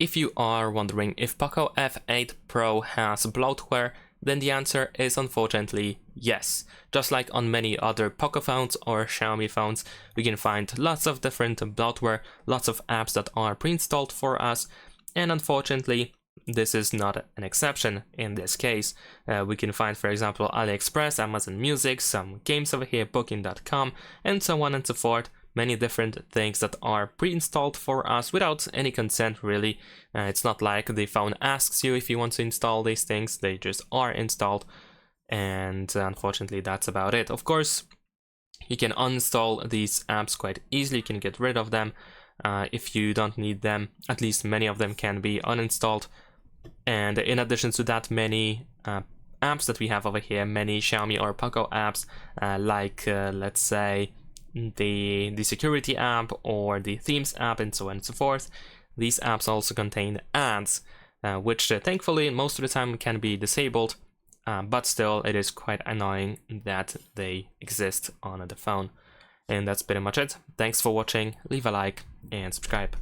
If you are wondering if POCO F8 Pro has bloatware, then the answer is unfortunately yes. Just like on many other POCO phones or Xiaomi phones, we can find lots of different bloatware, lots of apps that are pre-installed for us, and unfortunately this is not an exception in this case. We can find, for example, AliExpress, Amazon Music, some games over here, Booking.com, and so on and so forth. Many different things that are pre-installed for us without any consent, really. It's not like the phone asks you if you want to install these things, they just are installed, and unfortunately that's about it. Of course, you can uninstall these apps quite easily, you can get rid of them if you don't need them. At least many of them can be uninstalled. And in addition to that, many apps that we have over here, many Xiaomi or POCO apps, like let's say the security app or the themes app and so on and so forth, these apps also contain ads, which thankfully most of the time can be disabled, but still it is quite annoying that they exist on the phone. And that's pretty much it. Thanks for watching, leave a like and subscribe.